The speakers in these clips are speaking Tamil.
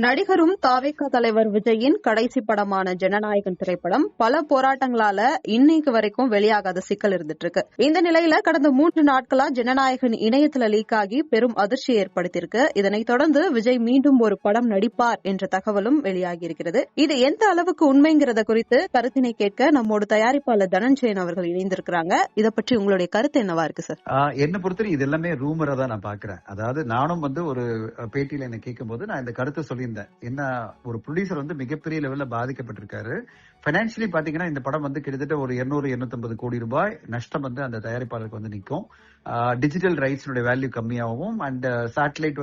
நடிகரும் தாவேகா தலைவர் விஜயின் கடைசி படமான ஜனநாயகன் திரைப்படம் பல போராட்டங்களால இன்னைக்கு வரைக்கும் வெளியாகாத சிக்கல் இருந்துட்டு இருக்கு. இந்த நிலையில கடந்த 3 நாட்களா ஜனநாயகன் இணையத்துல லீக் ஆகி பெரும் அதிர்ச்சியை ஏற்படுத்தியிருக்கு. இதனைத் தொடர்ந்து விஜய் மீண்டும் ஒரு படம் நடிப்பார் என்ற தகவலும் வெளியாகி இருக்கிறது. இது எந்த அளவுக்கு உண்மைங்கிறத குறித்து கருத்தினை கேட்க நம்மோடு தயாரிப்பாளர் தனஞ்சயன் அவர்கள் இணைந்திருக்கிறாங்க. இதை பற்றி உங்களுடைய கருத்து என்னவா இருக்கு சார்? என்ன பொறுத்தவரை இது எல்லாமே ரூமரா தான் நான் பாக்குறேன். அதாவது நானும் ஒரு பேட்டியில என்ன கேட்கும் போது நான் இந்த கருத்தை சொல்லியிருந்தேன். என்ன ஒரு ப்ரொடியூசர் மிகப்பெரிய லெவல்ல பாதிக்கப்பட்டிருக்காரு. பைனான்சியலி பாத்தீங்கன்னா இந்த படம் கிட்டத்தட்ட ஒரு 200-250 கோடி ரூபாய் நஷ்டம் அந்த தயாரிப்பாளருக்கு நிற்கும். டிஜிட்டல் ரைட்ஸ் வேல்யூ கம்மியாகவும் அண்ட் சேட்டலைட்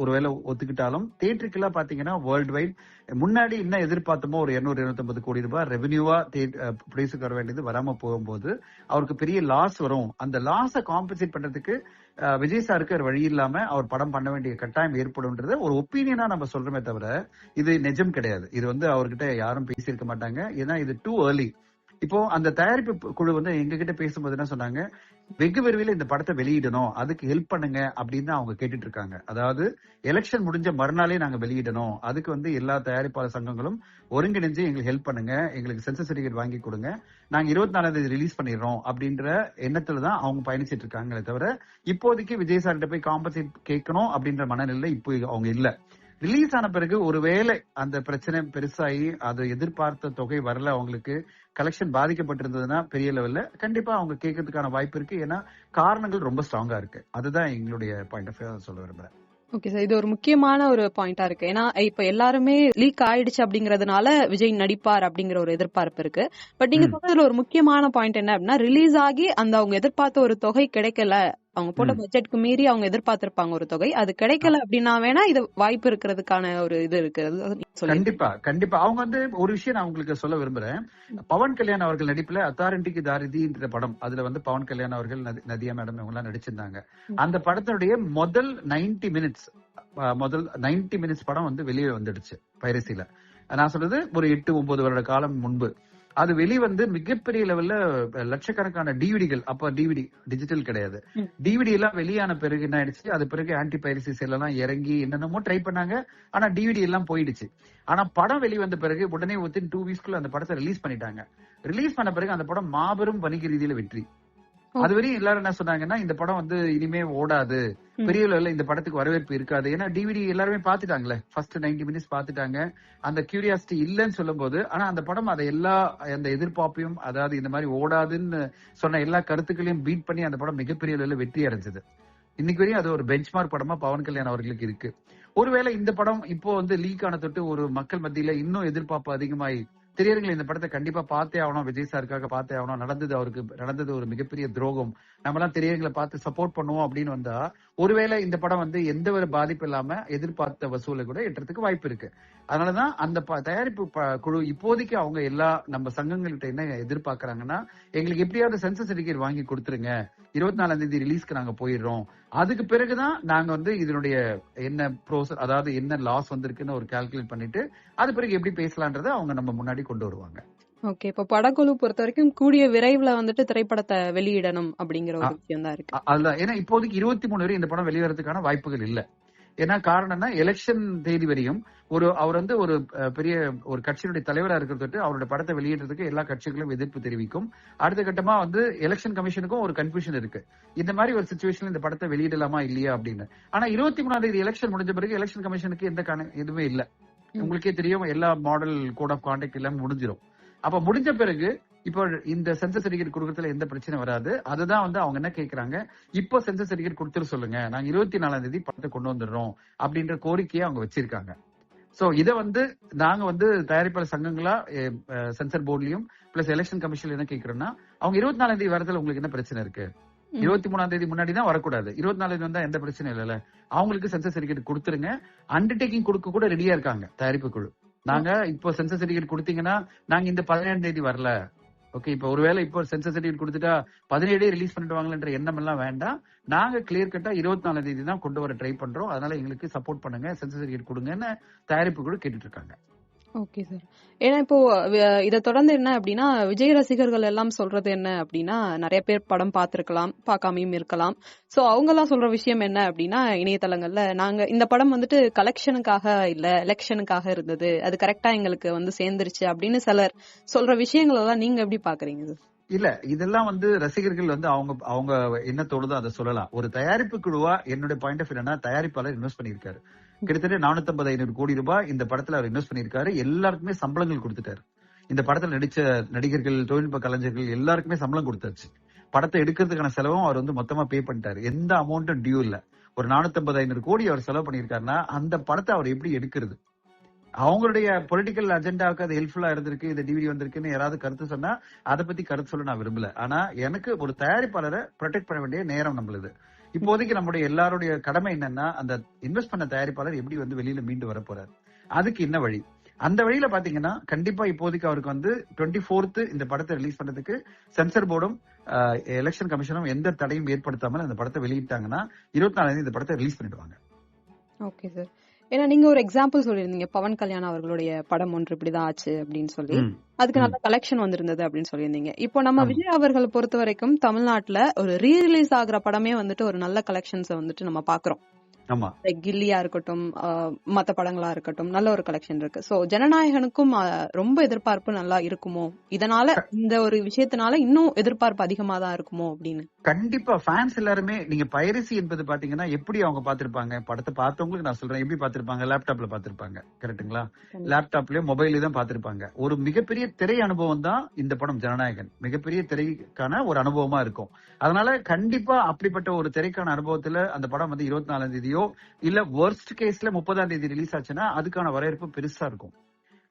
ஒருவேளை ஒத்துக்கிட்டாலும் தியேட்டருக்குள்ள பாத்தீங்கன்னா வேர்ல்டு வைட் முன்னாடி என்ன எதிர்பார்த்தமோ ஒரு 200-250 கோடி ரூபாய் ரெவென்யூவா ப்ரொடியூசருக்கு வர வேண்டியது வராம போகும்போது அவருக்கு பெரிய லாஸ் வரும். அந்த லாஸை காம்பன்சேட் பண்றதுக்கு விஜய் சாருக்கு வழி இல்லாம அவர் படம் பண்ண வேண்டிய கட்டாயம் ஏற்படும்ன்றது ஒரு ஒப்பீனியனா நம்ம சொல்றோமே தவிர இது நிஜம் கிடையாது. இது அவர்கிட்ட யாரும் பேசியிருக்க மாட்டாங்க. ஏன்னா இது டூ ஏர்லி. இப்போ அந்த தயாரிப்பு குழு எங்க கிட்ட பேசும்போது என்ன சொன்னாங்க, வெகு விரைவில் இந்த படத்தை வெளியிடணும், அதுக்கு ஹெல்ப் பண்ணுங்க அப்படின்னு அவங்க கேட்டுட்டு இருக்காங்க. அதாவது எலெக்ஷன் முடிஞ்ச மறுநாளே நாங்க வெளியிடணும், அதுக்கு எல்லா தயாரிப்பாளர் சங்கங்களும் ஒருங்கிணைஞ்சு எங்களுக்கு ஹெல்ப் பண்ணுங்க, எங்களுக்கு சென்சர் சர்டிபிகேட் வாங்கி கொடுங்க, நாங்க 24ஆம் தேதி ரிலீஸ் பண்ணிடுறோம் அப்படின்ற எண்ணத்துலதான் அவங்க பயணிச்சிட்டு இருக்காங்களே தவிர இப்போதைக்கு விஜய் சார்கிட்ட போய் காம்பன்சேட் கேட்கணும் அப்படின்ற மனநிலை இப்போ அவங்க இல்ல. ரிலீஸ் ஆன பிறகு ஒருவேளை அந்த பிரச்சனை பெருசாகி அது எதிர்பார்த்த தொகை வரல, அவங்களுக்கு கலெக்ஷன் பாதிக்கப்பட்டிருந்ததுன்னா பெரிய லெவல்ல கண்டிப்பா அவங்க கேட்கறதுக்கான வாய்ப்பு இருக்கு. ஏன்னா காரணங்கள் ரொம்ப ஸ்ட்ராங்கா இருக்கு. அதுதான் எங்களுடைய பாயிண்ட் ஆஃப் வியூ சொல்ல விரும்புறேன். ஓகே சார், இது ஒரு முக்கியமான ஒரு பாயிண்டா இருக்கு. ஏன்னா இப்ப எல்லாருமே லீக் ஆயிடுச்சு அப்படிங்கறதுனால விஜய் நடிப்பார் அப்படிங்கிற ஒரு எதிர்பார்ப்பு இருக்கு. பட் நீங்க சொன்னதுல ஒரு முக்கியமான பாயிண்ட் என்ன அப்படின்னா, ரிலீஸ் ஆகி அவங்க எதிர்பார்த்த ஒரு தொகை கிடைக்கல, அவங்க போட்ட பட்ஜெட்க்கு மீறி அவங்க எதிர்பார்த்திருப்பாங்க ஒரு தொகை, அது கிடைக்கல அப்படின்னா வேணா இது வாய்ப்பு இருக்கிறதுக்கான ஒரு இது இருக்கு. கண்டிப்பா கண்டிப்பா அவங்க ஒரு விஷயம் நான் உங்களுக்கு சொல்ல விரும்புறேன். பவன் கல்யாண் அவர்கள் நடிப்புல அத்தாரிட்டிக்கு தாரிதின்ற படம், அதுல பவன் கல்யாண் அவர்கள் நதியா மேடம் இவங்க எல்லாம் நடிச்சிருந்தாங்க. அந்த படத்தினுடைய முதல் 90 மினிட்ஸ் படம் வெளியே வந்துடுச்சு பைரசில. நான் சொல்றது ஒரு 8-9 வருட காலம் முன்பு. அது மிகப்பெரிய லெவல்ல லட்சக்கணக்கான டிவிடிகள், அப்ப டிவிடி டிஜிட்டல் கிடையாது, டிவிடி எல்லாம் வெளியான பிறகு என்ன ஆயிடுச்சு, அது பிறகு ஆன்டி பைரசி செல் எல்லாம் இறங்கி என்னென்னமோ ட்ரை பண்ணாங்க. ஆனா டிவிடி எல்லாம் போயிடுச்சு. ஆனா படம் வெளிவந்த பிறகு உடனே வித்தின் 2 வீக்ஸ்க்குள்ள அந்த படத்தை ரிலீஸ் பண்ணிட்டாங்க. ரிலீஸ் பண்ண பிறகு அந்த படம் மாபெரும் வணிக ரீதியில வெற்றி. அதுவரையும் எல்லாரும் என்ன சொன்னாங்கன்னா, இந்த படம் இனிமே ஓடாது, பெரிய லெவல்ல இந்த படத்துக்கு வரவேற்பு இருக்காது. ஏன்னா டிவிடி எல்லாருமே பாத்துட்டாங்களே, ஃபர்ஸ்ட் 90 மினிட்ஸ் பாத்துட்டாங்க, அந்த கியூரியாசிட்டி இல்லன்னு சொல்லும் போது. ஆனா அந்த படம் அதை எல்லா அந்த எதிர்பார்ப்பையும், அதாவது இந்த மாதிரி ஓடாதுன்னு சொன்ன எல்லா கருத்துக்களையும் பீட் பண்ணி அந்த படம் மிகப்பெரிய லெவல்ல வெற்றி அடைஞ்சது. இன்னைக்கு வரையும் அது ஒரு பெஞ்ச்மார்க் படமா பவன் கல்யாண் அவர்களுக்கு இருக்கு. ஒருவேளை இந்த படம் இப்போ லீக் ஆன தொட்டு ஒரு மக்கள் மத்தியில இன்னும் எதிர்பார்ப்பு அதிகமாயி திரையரங்கில் இந்த படத்தை கண்டிப்பா பார்த்தே ஆகணும், விஜய் சாருக்காக பார்த்தே ஆகணும், நடந்தது ஒரு மிகப்பெரிய துரோகம், நம்ம எல்லாம் திரையரங்களை பார்த்து சப்போர்ட் பண்ணுவோம் அப்படின்னு வந்தா ஒருவேளை இந்த படம் எந்த ஒரு பாதிப்பு இல்லாம எதிர்பார்த்த வசூலை கூட எட்டுறதுக்கு வாய்ப்பு இருக்கு. அதனாலதான் அந்த தயாரிப்பு குழு இப்போதைக்கு அவங்க எல்லா நம்ம சங்கங்கள்கிட்ட என்ன எதிர்பார்க்கறாங்கன்னா, எங்களுக்கு எப்படியாவது சென்சர் சர்டிபிகேட் வாங்கி கொடுத்துருங்க, 24ஆம் தேதி ரிலீஸ்க்கு நாங்க போயிடுறோம், அதுக்கு பிறகுதான் நாங்க இதனுடைய என்ன ப்ரோசஸ், அதாவது என்ன லாஸ் வந்திருக்குன்னு ஒரு கால்குலேட் பண்ணிட்டு அது பிறகு எப்படி பேசலான்றதை அவங்க நம்ம முன்னாடி கொண்டு வருவாங்க. ஓகே, இப்ப படக்குழு பொறுத்த வரைக்கும் கூடிய விரைவுல திரைப்படத்தை வெளியிடணும் அப்படிங்கிற ஒரு விஷயம் தான் இருக்கு. அதுதான், ஏன்னா இப்போதைக்கு 23 வரை இந்த படம் வெளிவரதுக்கான வாய்ப்புகள் இல்ல. ஏன்னா காரணம்னா எலெக்ஷன் தேதி வரையும் அவர் ஒரு பெரிய ஒரு கட்சியினுடைய தலைவரா இருக்கிறது, அவருடைய படத்தை வெளியிடுறதுக்கு எல்லா கட்சிகளும் எதிர்ப்பு தெரிவிக்கும். அடுத்த கட்டமா எலெக்ஷன் கமிஷனுக்கும் ஒரு கன்ஃபியூஷன் இருக்கு, இந்த மாதிரி ஒரு சிச்சுவேஷன்ல இந்த படத்தை வெளியிடலாமா இல்லையா அப்படின்னு. ஆனா 23ஆம் தேதி எலெக்ஷன் முடிஞ்ச பிறகு எலெக்ஷன் கமிஷனுக்கு எதுவுமே இல்ல. உங்களுக்கே தெரியும், எல்லா மாடல் கோட் ஆஃப் கான்டக்ட் எல்லாம் முடிஞ்சிடும். அப்ப முடிஞ்ச பிறகு இப்போ இந்த சென்சர் சர்டிபிகேட் கொடுக்கறதுல எந்த பிரச்சனை வராது. அதுதான் அவங்க என்ன கேட்கறாங்க, இப்போ சென்சர் சர்டிபிகேட் கொடுத்துரு சொல்லுங்க, நாங்க 24ஆம் தேதி படத்தை கொண்டு வந்துடுறோம் அப்படின்ற கோரிக்கையை அவங்க வச்சிருக்காங்க. சோ இதை நாங்க தயாரிப்பாளர் சங்கங்களா சென்சர் போர்ட்லயும் பிளஸ் எலெக்ஷன் கமிஷன்ல என்ன கேட்கிறோம்னா, அவங்க 24ஆம் தேதி வரதுல உங்களுக்கு என்ன பிரச்சனை இருக்கு, 23ஆம் தேதி முன்னாடி தான் வரக்கூடாது, 24ஆம் தேதி வந்தா எந்த பிரச்சனை இல்ல, அவங்களுக்கு சென்சர் சர்டிபிகேட் கொடுத்துருங்க. அண்டர்டேக்கிங் கொடுக்க கூட ரெடியா இருக்காங்க தயாரிப்பு குழு. நாங்க இப்போ சென்சர் சர்டிபிகேட் கொடுத்தீங்கன்னா நாங்க இந்த 17ஆம் தேதி வரல, ஓகே, இப்ப ஒருவேளை இப்போ சென்சர் சர்டிபிகேட் கொடுத்துட்டா 17 ரிலீஸ் பண்ணிடுவாங்கன்ற எண்ணம் எல்லாம் வேண்டாம், நாங்க கிளியர் கட்டா 24ஆம் தேதி தான் கொண்டு வர ட்ரை பண்றோம், அதனால எங்களுக்கு சப்போர்ட் பண்ணுங்க, சென்சர் சர்டிபிகேட் கொடுங்கன்னு தயாரிப்பு குழு கேட்டுட்டு இருக்காங்க. Okay sir. ஏன்னா இப்போ இத தொடர்ந்து என்ன அப்படின்னா, விஜய் ரசிகர்கள் எல்லாம் சொல்றது என்ன அப்படின்னா, நிறைய பேர் படம் பார்த்திருக்கலாம், பார்க்காமயும் இருக்கலாம். சோ அவங்க எல்லாம் சொல்ற விஷயம் என்ன அப்படின்னா, இணையதளங்கள்ல நாங்க இந்த படம் வந்துட்டு கலெக்ஷனுக்காக இல்ல, எலெக்ஷனுக்காக இருந்தது. அது கரெக்டா எங்களுக்கு வந்து சேர்ந்துருச்சு அப்படின்னு சிலர் சொல்ற விஷயங்கள் எல்லாம் நீங்க எப்படி பாக்குறீங்க சார்? இல்ல இதெல்லாம் வந்து ரசிகர்கள் வந்து அவங்க அவங்க என்ன தோணுதோ அதை சொல்லலாம். ஒரு தயாரிப்பு குழுவா என்னுடைய பாயிண்ட் ஆஃப் என்னன்னா, தயாரிப்பாளர் இன்வெஸ்ட் பண்ணிருக்காரு. கிட்டத்தட்ட 450-500 கோடி ரூபாய் இந்த படத்துல அவர் இன்வெஸ்ட் பண்ணிருக்காரு. எல்லாருக்குமே சம்பளங்கள் கொடுத்துட்டாரு. இந்த படத்துல நடிச்ச நடிகர்கள், தொழில்நுட்ப கலைஞர்கள் எல்லாருக்குமே சம்பளம் கொடுத்தாச்சு. படத்தை எடுக்கிறதுக்கான செலவும் அவர் வந்து மொத்தமா பே பண்ணிட்டாரு. எந்த அமௌண்ட்டும் டியூ இல்ல. ஒரு 450-500 கோடி அவர் செலவு பண்ணிருக்காருன்னா அந்த படத்தை அவர் எப்படி எடுக்கிறது? அவங்களுடைய பொலிட்டிக்கல் அஜெண்டாவுக்கு அது ஹெல்ப்ஃபுல்லா இருந்திருக்கு, இந்த டிவிடி வந்திருக்குன்னு யாராவது கருத்து சொன்னா அதை பத்தி கருத்து சொல்ல நான் விரும்பல. ஆனா எனக்கு ஒரு தயாரிப்பாளரை ப்ரொடெக்ட் பண்ண வேண்டிய நேரம் நம்மளுது. இப்போதைக்கு நம்முடைய எல்லாருடைய கடமை என்னன்னா, அந்த இன்வெஸ்ட் பண்ண தயாரிப்பாளர் எப்படி வந்து வெளியில மீண்டு வர போறாரு, அதுக்கு என்ன வழி? அந்த வழியில பாத்தீங்கன்னா கண்டிப்பா இப்போதைக்கு அவருக்கு வந்து 24th இந்த படத்தை ரிலீஸ் பண்றதுக்கு சென்சர் போர்டும் எலெக்ஷன் கமிஷனும் எந்த தடையும் ஏற்படுத்தாமல் அந்த படத்தை வெளியிட்டாங்கன்னா 24 இந்த படத்தை ரிலீஸ் பண்ணிடுவாங்க. Okay sir. ஏன்னா நீங்க ஒரு எக்ஸாம்பிள் சொல்லியிருந்தீங்க, பவன் கல்யாண் அவர்களுடைய படம் ஒன்று இப்படிதான் ஆச்சு அப்படின்னு சொல்லி, அதுக்கு நல்ல கலெக்ஷன் வந்திருந்தது அப்படின்னு சொல்லியிருந்தீங்க. இப்போ நம்ம விஜய் அவர்களை பொறுத்த வரைக்கும் தமிழ்நாட்டுல ஒரு ரீ ரிலீஸ் ஆகுற படமே வந்துட்டு ஒரு நல்ல கலெக்ஷன்ஸ் வந்துட்டு நம்ம பாக்குறோம். கில்லியா இருக்கட்டும், மத்த படங்களா இருக்கட்டும், நல்ல ஒரு கலெக்ஷன் இருக்கு. சோ ஜனநாயகனுக்கும் ரொம்ப எதிர்பார்ப்பு நல்லா இருக்குமோ, இதனால இந்த ஒரு விஷயத்தினால இன்னும் எதிர்பார்ப்பு அதிகமா தான் இருக்குமோ அப்படின்னு? கண்டிப்பா ஃபேன்ஸ் எல்லாருமே, நீங்க பைரசி என்பது பாத்தீங்கன்னா எப்படி அவங்க பாத்திருப்பாங்க, படத்தை பார்த்தவங்களுக்கு நான் சொல்றேன் எப்படி பாத்திருப்பாங்க, லேப்டாப்ல பாத்திருப்பாங்க, கரெக்டுங்களா? லேப்டாப்லயும் மொபைல்லயும் தான் பாத்திருப்பாங்க. ஒரு மிகப்பெரிய திரை அனுபவம் தான் இந்த படம் ஜனநாயகன். மிகப்பெரிய திரைக்கான ஒரு அனுபவமா இருக்கும். அதனால கண்டிப்பா அப்படிப்பட்ட ஒரு திரைக்கான அனுபவத்துல அந்த படம் வந்து 24ஆம் தேதியோ இல்ல வொர்ஸ்ட் கேஸ்ல 30ஆம் தேதி ரிலீஸ் ஆச்சுன்னா அதுக்கான வரவேற்பு பெருசா இருக்கும்.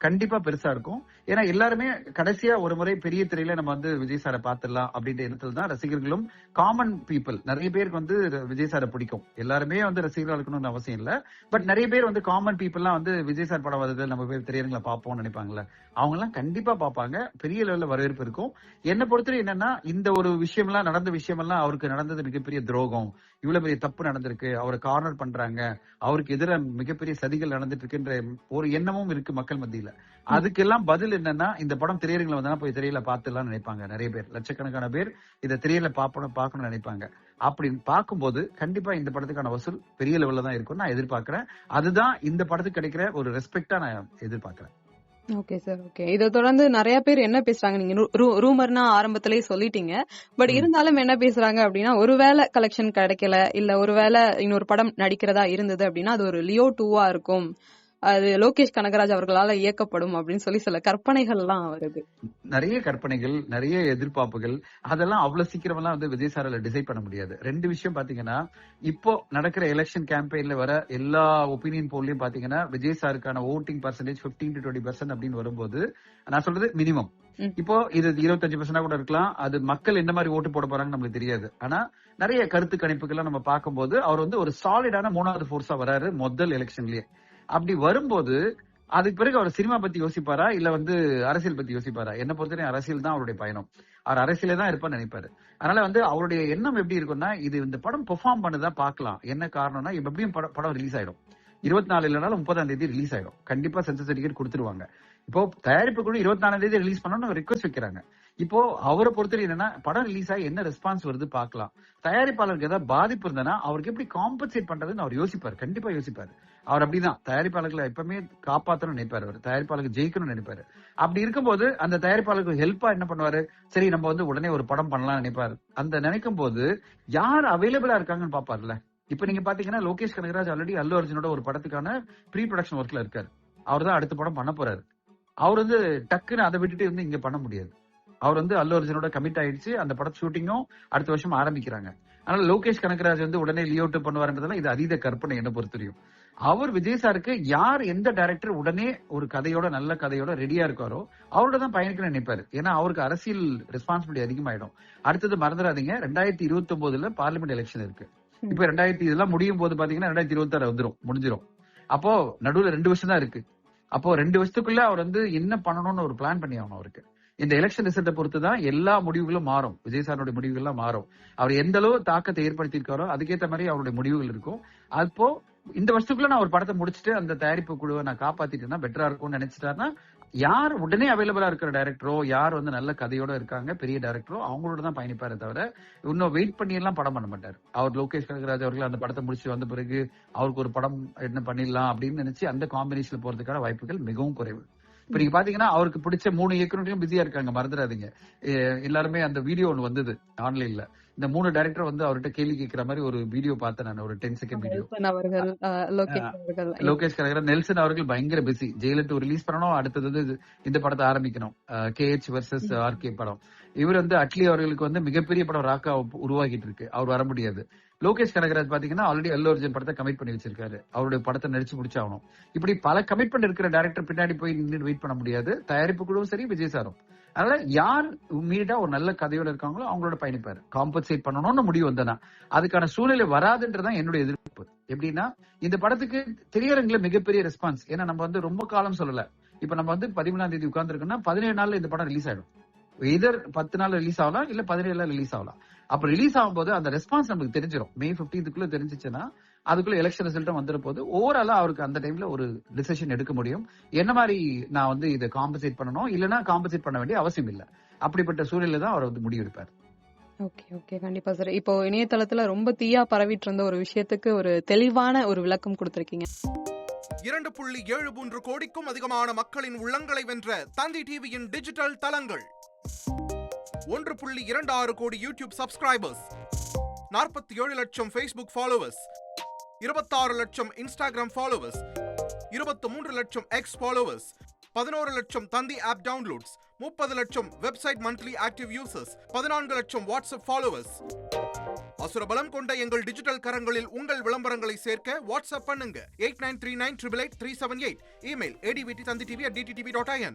கண்டிப்பா பெருசா இருக்கும். ஏன்னா எல்லாருமே கடைசியா ஒரு முறை பெரிய திரையில நம்ம வந்து விஜய் சாரை பாத்துடலாம் அப்படின்ற இடத்துல தான் ரசிகர்களும், காமன் பீப்புள் நிறைய பேருக்கு வந்து விஜய் சாரை பிடிக்கும். எல்லாருமே வந்து ரசிகர்களா இருக்கணும்னு அவசியம் இல்ல. பட் நிறைய பேர் வந்து காமன் பீப்புள்லாம் வந்து விஜய் சார் படம் வருது நம்ம பேர் திரையரங்களை பார்ப்போம்னு நினைப்பாங்கல்ல, அவங்க எல்லாம் கண்டிப்பா பார்ப்பாங்க. பெரிய லெவல்ல வரவேற்பு இருக்கும். என்ன பொறுத்தவரை என்னன்னா, இந்த ஒரு விஷயம்லாம் நடந்த விஷயமெல்லாம் அவருக்கு நடந்தது மிகப்பெரிய துரோகம், இவ்வளவு பெரிய தப்பு நடந்திருக்கு, அவரை கார்னர் பண்றாங்க, அவருக்கு எதிராக மிகப்பெரிய சதிகள் நடந்துட்டு இருக்குன்ற ஒரு எண்ணமும் இருக்கு மக்கள் மத்தியில. அதுக்கெல்லாம் பதில் என்னன்னா, இந்த படம் திரையரங்குல வந்தா போய் திரையில பாத்துலாம் நினைப்பாங்க நிறைய பேர். லட்சக்கணக்கான பேர் இதை திரையில பார்க்கணும்னு நினைப்பாங்க. அப்படி பார்க்கும்போது கண்டிப்பா இந்த படத்துக்கான வசூல் பெரிய லெவல்ல தான் இருக்கும் நான் எதிர்பார்க்கிறேன். அதுதான் இந்த படத்துக்கு கிடைக்கிற ஒரு ரெஸ்பெக்டா நான் எதிர்பார்க்கிறேன். Okay sir. ஓகே, இதை தொடர்ந்து நிறைய பேர் என்ன பேசுறாங்க, நீங்க ரூமர்னா ஆரம்பத்திலேயே சொல்லிட்டீங்க. பட் இருந்தாலும் என்ன பேசுறாங்க அப்படின்னா, ஒருவேளை கலெக்ஷன் கிடைக்கல, இல்ல ஒருவேளை இன்னொரு படம் நடிக்கிறதா இருந்தது அப்படின்னா அது ஒரு லியோ 2-ஆ இருக்கும், அது லோகேஷ் கனகராஜ் அவர்களால இயக்கப்படும் அப்படின்னு சொல்லி சில கற்பனைகள் எல்லாம் வருது. நிறைய கற்பனைகள், நிறைய எதிர்பார்ப்புகள், அதெல்லாம் அவ்வளவு சீக்கிரம் எல்லாம் வந்து விஜய் சாரால டிசைட் பண்ண முடியாது. ரெண்டு விஷயம் பாத்தீங்கன்னா, இப்போ நடக்கிற எலெக்ஷன் கேம்பெயின்ல வர எல்லா ஒப்பீனியன் போல்லையும் பாத்தீங்கன்னா விஜய் சாருக்கான ஓட்டிங் பர்சன்டேஜ் 15 to 20% அப்படின்னு வரும்போது, நான் சொல்றது மினிமம். இப்போ இது 25% கூட இருக்கலாம். அது மக்கள் என்ன மாதிரி ஓட்டு போட போறாங்கன்னு நமக்கு தெரியாது. ஆனா நிறைய கருத்து கணிப்புகள்லாம் நம்ம பார்க்கும்போது அவர் வந்து ஒரு சாலிடான 3வது ஃபோர்ஸா வராரு முதல் எலெக்ஷன்லயே. அப்படி வரும்போது அதுக்கு பிறகு அவர் சினிமா பத்தி யோசிப்பாரா இல்ல வந்து அரசியல் பத்தி யோசிப்பாரா? என்ன பொறுத்தவரை அரசியல் தான் அவருடைய பயணம். அவர் அரசியலே தான் இருப்பான்னு நினைப்பாரு. அதனால வந்து அவருடைய எண்ணம் எப்படி இருக்கும்னா, இது இந்த படம் பெர்ஃபார்ம் பண்ணதான் பாக்கலாம். என்ன காரணம்னா, எப்படியும் படம் ரிலீஸ் ஆயிடும். 24 இல்லனாலும் 30ஆம் தேதி ரிலீஸ் ஆயிடும். கண்டிப்பா சென்சர் சர்டிபிகேட் கொடுத்துருவாங்க. இப்போ தயாரிப்பு குழு 24ஆம் தேதி ரிலீஸ் பண்ணணும்னு ரிக்வெஸ்ட் வைக்கிறாங்க. இப்போ அவரை பொறுத்தவரை என்னன்னா, படம் ரிலீஸ் ஆகி என்ன ரெஸ்பான்ஸ் வருது பாக்கலாம். தயாரிப்பாளருக்கு ஏதாவது பாதிப்பு இருந்தனா அவருக்கு எப்படி காம்பன்சேட் பண்றதுன்னு அவர் யோசிப்பாரு. கண்டிப்பா யோசிப்பாரு. அவர் அப்படிதான் தயாரிப்பாளர்களை எப்பவுமே காப்பாற்றணும்னு நினைப்பாரு. அவர் தயாரிப்பாளருக்கு ஜெயிக்கணும்னு நினைப்பாரு. அப்படி இருக்கும்போது அந்த தயாரிப்பாளருக்கு ஹெல்ப்பா என்ன பண்ணுவாரு, சரி நம்ம வந்து உடனே ஒரு படம் பண்ணலாம் நினைப்பாரு. அந்த நினைக்கும் போது யார் அவைலபிளா இருக்காங்கன்னு பாப்பாருல்ல. இப்ப நீங்க பாத்தீங்கன்னா லோகேஷ் கனகராஜ் ஆல்ரெடி அல்லு அர்ஜுனோட ஒரு படத்துக்கான ப்ரீ ப்ரொடக்ஷன் ஒர்க்ல இருக்காரு. அவர் தான் அடுத்த படம் பண்ண போறாரு. அவர் வந்து டக்குன்னு அதை விட்டுட்டு வந்து இங்க பண்ண முடியாது. அவர் வந்து அல்லு அர்ஜுனோட கமிட் ஆயிடுச்சு. அந்த படம் ஷூட்டிங்கும் அடுத்த வருஷம் ஆரம்பிக்கிறாங்க. அதனால லோகேஷ் கனகராஜ் வந்து உடனே லியோ 2 பண்ணுவாருன்றதெல்லாம் இது அதீத கற்பனை என்ன பொறுத்தவரையும். அவர் விஜய் சாருக்கு யார் எந்த டைரக்டர் உடனே ஒரு கதையோட நல்ல கதையோட ரெடியா இருக்காரோ அவரோட தான் பயணிக்கணும்னு நினைப்பாரு. ஏன்னா அவருக்கு அரசியல் ரெஸ்பான்சிபிலிட்டி அதிகமாயிடும். அடுத்தது மறந்துடாதீங்க, 2029 பார்லிமெண்ட் எலெக்ஷன் இருக்கு. இப்ப 2000 இதெல்லாம் முடியும் போது பாத்தீங்கன்னா 2026 வந்துரும், முடிஞ்சிரும். அப்போ நடுவுல 2 வருஷம் தான் இருக்கு. அப்போ 2 வருஷத்துக்குள்ள அவர் வந்து என்ன பண்ணணும்னு ஒரு பிளான் பண்ணி ஆகணும் அவருக்கு. இந்த எலெக்ஷன் ரிசல்ட்டை பொறுத்து தான் எல்லா முடிவுகளும் மாறும். விஜய் சாருடைய முடிவுகள்லாம் மாறும். அவர் எந்த அளவு தாக்கத்தை ஏற்படுத்தியிருக்காரோ அதுக்கேற்ற மாதிரி அவருடைய முடிவுகள் இருக்கும். அப்போ இந்த வருஷத்துக்குள்ள நான் ஒரு படத்தை முடிச்சுட்டு அந்த தயாரிப்பு குழுவை நான் காப்பாத்திட்டேன்னா பெட்டரா இருக்கும்னு நினைச்சிட்டாருன்னா, யார் உடனே அவைலபிளா இருக்கிற டைரக்டரோ, யார் வந்து நல்ல கதையோட இருக்காங்க பெரிய டைரக்டரோ அவங்களோட தான் பயணிப்பாரு தவிர இன்னும் வெயிட் பண்ணி எல்லாம் படம் பண்ண மாட்டாரு. அவர் லோகேஷ் கனகராஜ் அவர்கள் அந்த படத்தை முடிச்சு வந்த பிறகு அவருக்கு ஒரு படம் என்ன பண்ணிடலாம் அப்படின்னு நினைச்சு அந்த காம்பினேஷன்ல போறதுக்கான வாய்ப்புகள் மிகவும் குறைவு. இப்ப நீங்க பாத்தீங்கன்னா அவருக்கு பிடிச்ச 3 இயக்குநர்களும் பிஸியா இருக்காங்க, மறந்துடாதீங்க. எல்லாருமே அந்த வீடியோ ஒன்று வந்தது ஆன்லைன்ல. இந்த 3 டைரக்டர் வந்து அவர்கிட்ட கேள்வி கேட்கிற மாதிரி ஒரு வீடியோ பார்த்தேன் நான், ஒரு 10 second video. Lokesh Kanagaraj, Nelson அவர்கள் பயங்கர பிஸி. ஜெயிலர் 2 ரிலீஸ் பண்ணணும், அடுத்தது இந்த படத்தை ஆரம்பிக்கணும், KH vs RK படம். இவர் வந்து அட்லி அவர்களுக்கு வந்து மிகப்பெரிய படம் ராக்கா உருவாக்கிட்டு இருக்கு, அவர் வர முடியாது. லோகேஷ் கனகராஜ் பாத்தீங்கன்னா ஆல்ரெடி அல்லு அர்ஜுன் படத்தை கமிட் பண்ணி வச்சிருக்காரு, அவருடைய படத்தை நடிச்சு முடிச்சாகணும். இப்படி பல கமிட்மெண்ட் இருக்கிற டைரக்டர் பின்னாடி போய் நின்று வெயிட் பண்ண முடியாது, தயாரிப்பு குழுவும் சரி விஜய் சாரும். அதனால யார் மீடா ஒரு நல்ல கதையோட இருக்காங்களோ அவங்களோட பயணிப்பாரு. காம்பன்சேட் பண்ணணும்னு முடிவு வந்தனா அதுக்கான சூழ்நிலை வராதுன்றதான் என்னுடைய எதிர்ப்பு. எப்படின்னா இந்த படத்துக்கு திரையரங்குல மிகப்பெரிய ரெஸ்பான்ஸ். ஏன்னா நம்ம வந்து ரொம்ப காலம் சொல்லல, இப்ப நம்ம வந்து 13ஆம் தேதி உட்கார்ந்து இருக்கோம்னா 17 நாள்ல இந்த படம் ரிலீஸ் ஆயிடும். எதர் 10 நாள் ரிலீஸ் ஆகலாம், இல்ல 17 நாள் ரிலீஸ் ஆகலாம். அப்ப ரிலீஸ் ஆகும்போது அந்த ரெஸ்பான்ஸ் நமக்கு தெரிஞ்சிடும். May 15th தெரிஞ்சிச்சுன்னா அதுக்குள்ள எலெக்ஷன் ரிசல்ட்டும் வந்துற போது ஓவராலா அவருக்கு அந்த டைம்ல ஒரு டிசிஷன் எடுக்க முடியும். என்ன மாதிரி நான் வந்து இதை காம்பன்சேட் பண்ணணும், இல்லைன்னா காம்பன்சேட் பண்ண வேண்டிய அவசியம் இல்லை. அப்படிப்பட்ட சூழல்ல தான் அவர் வந்து முடிவெடுப்பார். ஓகே ஓகே கண்டிப்பா சார். இப்போ இணையதளத்துல ரொம்ப தீயா பரவிட்டு இருந்த ஒரு விஷயத்துக்கு ஒரு தெளிவான ஒரு விளக்கம் கொடுத்திருக்கீங்க. 2.73 கோடிக்கும் அதிகமான மக்களின் உள்ளங்களை வென்ற தந்தி டிவியின் டிஜிட்டல் தளங்கள், 1.26 கோடி யூடியூப் சப்ஸ்கிரைபர்ஸ், 47 லட்சம் ஃபேஸ்புக் ஃபாலோவர்ஸ், 26 லட்சம் இன்ஸ்டாகிராம் ஃபாலோவர்ஸ், 23 லட்சம் எக்ஸ் ஃபாலோவர்ஸ், 11 லட்சம் தந்தி ஆப் டவுன்லோட்ஸ், 30 லட்சம் வெப்சைட் மந்த்லி ஆக்டிவ் யூசர்ஸ், 14 லட்சம் வாட்ஸ்அப் ஃபாலோவர்ஸ். அசுரபலம் கொண்ட எங்கள் டிஜிட்டல் கரங்களில் உங்கள் விளம்பரங்களை சேர்க்க வாட்ஸ்அப் பண்ணுங்க 8939883778. Email advttanditv@dttv.in.